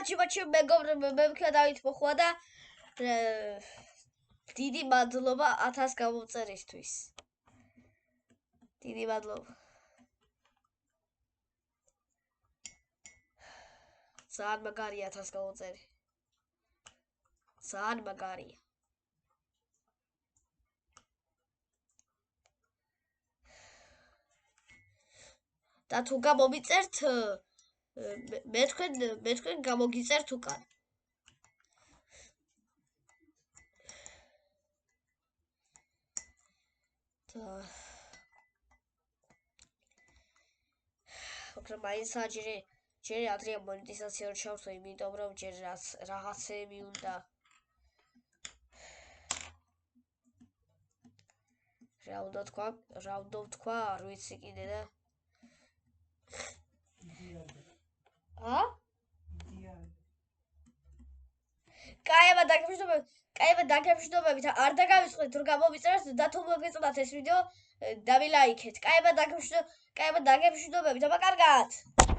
მაჩი მეგობრებო, მე ვქადავით მოხვა და დიდი მადლობა 1000 გამომწერისთვის. დიდი მადლობა. ძალიან მაგარია 1000 გამომწერი. ძალიან მაგარია. და თუ გამომიწერთ მე თქვენ გამოგიწერთ უკან. მაგრამ მაინც ჯერ ადრე მონეტიზაცია არ ჩავსო, იმიტომ რომ ჯერ რაღაცები უნდა. რა უნდა თქვა, არ ვიცი კიდე და კაიება დაგემშვიდობებით, არ დაგავიწყდეთ რომ გამომიწერეთ და თუ მოგეწონათ ეს ვიდეო, დავილაიქეთ. კაიება დაგემშვიდობებით, აბა კარგად.